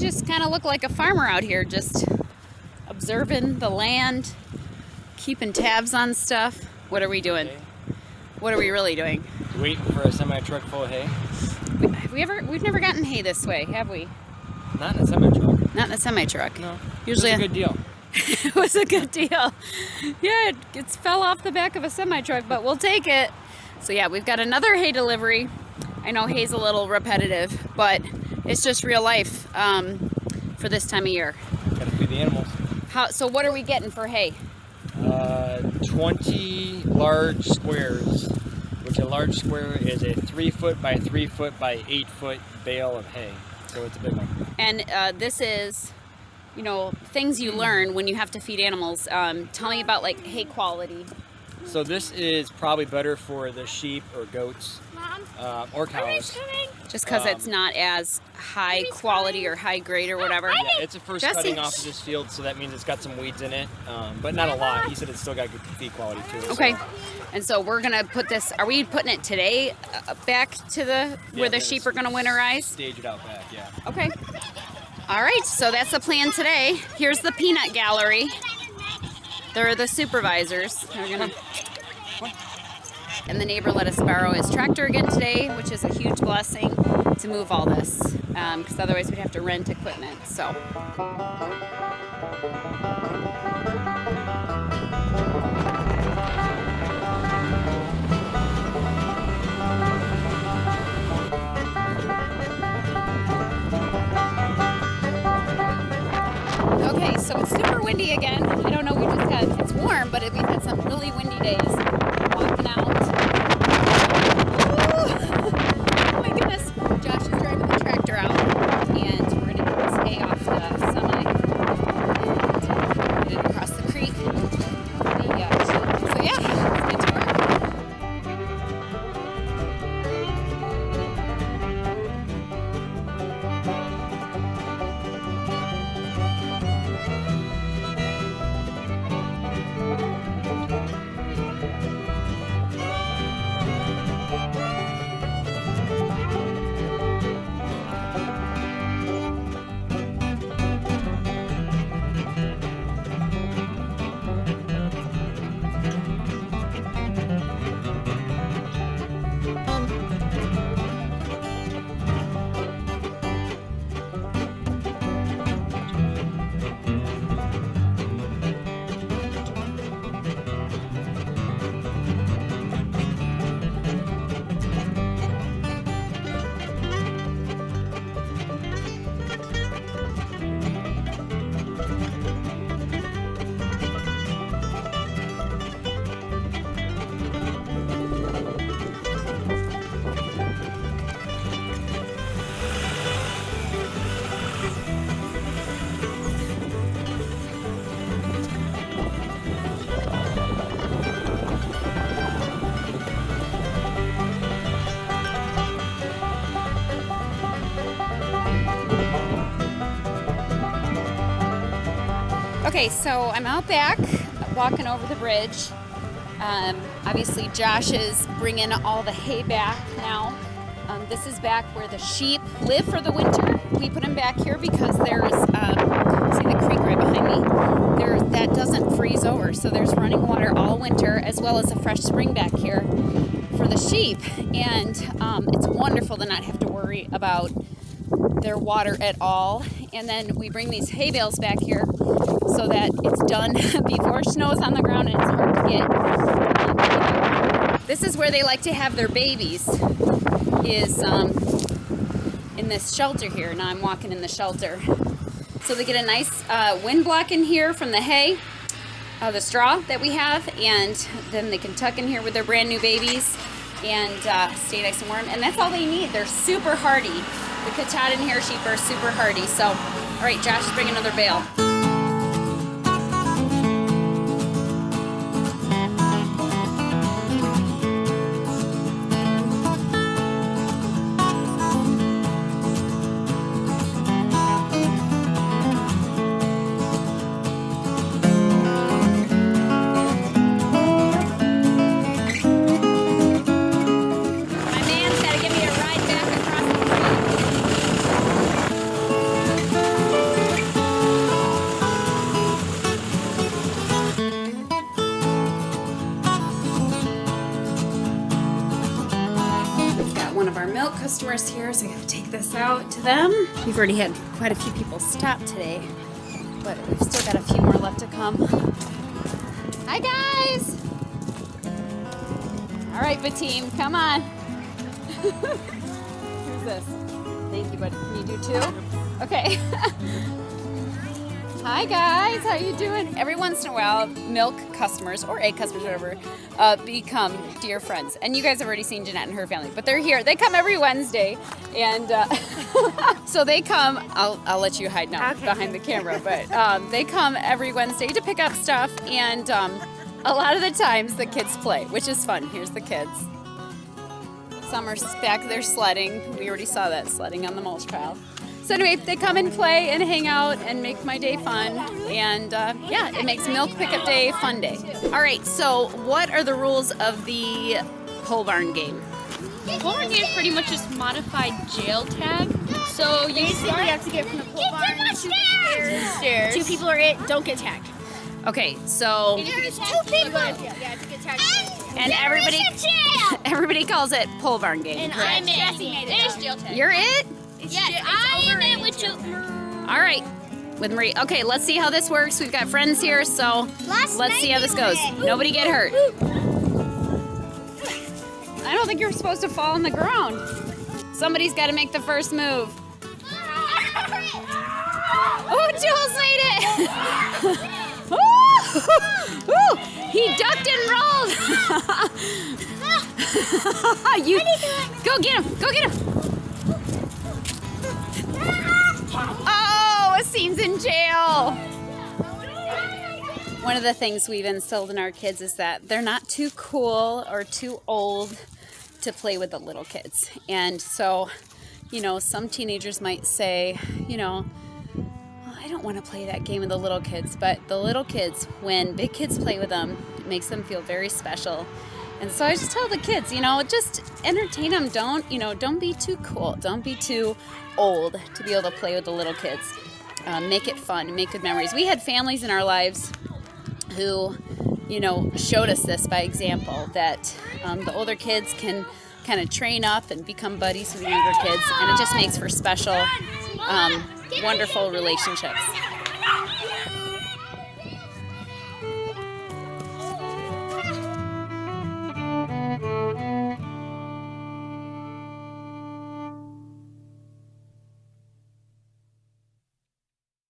just kind of look like a farmer out here, just observing the land, keeping tabs on stuff. What are we doing? Hay. What are we really doing? Waiting for a semi-truck full of hay. We've never gotten hay this way, have we? Not in a semi-truck. Not in a semi-truck. No. Usually It was a good deal. It was a good deal. Yeah, it fell off the back of a semi-truck, but we'll take it. So yeah, we've got another hay delivery. I know hay's a little repetitive, but it's just real life for this time of year. Gotta feed the animals. So what are we getting for hay? 20 large squares, which a large square is a 3 foot by 3 foot by 8 foot bale of hay. So it's a big one. And this is, you know, things you learn when you have to feed animals. Tell me about like hay quality. So this is probably better for the sheep or goats or cows. Just because it's not as high quality or high grade or whatever. Yeah, it's a first cutting off of this field, so that means it's got some weeds in it, but not a lot. He said it's still got good feed quality too. Okay. So. And so we're gonna put this. Are we putting it today back to the where the sheep are gonna winterize? Stage it out back, yeah. Okay. All right. So that's the plan today. Here's the peanut gallery. They're the supervisors. They're gonna. And the neighbor let us borrow his tractor again today, which is a huge blessing to move all this, because otherwise we'd have to rent equipment. So. Okay, so it's super windy again. I don't know, it's warm, but we've had some really windy days. Walking out. Oh my goodness. Josh is driving the tractor out, and we're going to get this hay off the semi and get it across the creek. So yeah, let's get to work. Okay, so I'm out back walking over the bridge. Obviously, Josh is bringing all the hay back now. This is back where the sheep live for the winter. We put them back here because there's, see the creek right behind me? That doesn't freeze over, so there's running water all winter, as well as a fresh spring back here for the sheep. And it's wonderful to not have to worry about their water at all. And then we bring these hay bales back here so that it's done before snow is on the ground and it's hard to get. This is where they like to have their babies, is in this shelter here. Now I'm walking in the shelter. So they get a nice wind block in here from the hay, the straw that we have, and then they can tuck in here with their brand new babies and stay nice and warm. And that's all they need. They're super hardy. The Katahdin hair sheep are super hardy. So, all right, Josh, bring another bale. one of our milk customers here, so I gotta take this out to them. We've already had quite a few people stop today, but we've still got a few more left to come. Hi guys! All right, Batim, come on. Who's this? Thank you, buddy. Can you do two? Okay. Hi guys, how you doing? Every once in a while, milk customers or egg customers, whatever, become dear friends. And you guys have already seen Jeanette and her family, but they're here. They come every Wednesday, and so they come. I'll let you hide now behind the camera, but they come every Wednesday to pick up stuff, and a lot of the times the kids play, which is fun. Here's the kids. Some are back there sledding. We already saw that sledding on the mulch pile. So anyway, they come and play and hang out and make my day fun. And yeah, it makes milk pickup day fun day. All right, so what are the rules of the pole barn game? The pole barn game is pretty much just modified jail tag. So you basically have to get from the pole barn to the stairs. Two people are it, don't get tagged. Okay, so If there's two people, if you get tagged. and everybody calls it pole barn game. And I'm it. It is jail tag. You're it? Yes, I am it with you. All right, with Marie. Okay, let's see how this works. We've got friends here, so let's see how this goes. Nobody get hurt. I don't think you're supposed to fall on the ground. Somebody's got to make the first move. Oh, Jules made it! Ooh, he ducked and rolled. You go get him! Go get him! Oh, Asim's in jail. One of the things we've instilled in our kids is that they're not too cool or too old to play with the little kids. And so, you know, some teenagers might say, you know, I don't want to play that game with the little kids, but the little kids, when big kids play with them, it makes them feel very special. And so I just tell the kids, you know, just entertain them. Don't be too cool. Don't be too old to be able to play with the little kids. Make it fun, make good memories. We had families in our lives who, you know, showed us this by example, that the older kids can kind of train up and become buddies with the younger kids, and it just makes for special, wonderful relationships.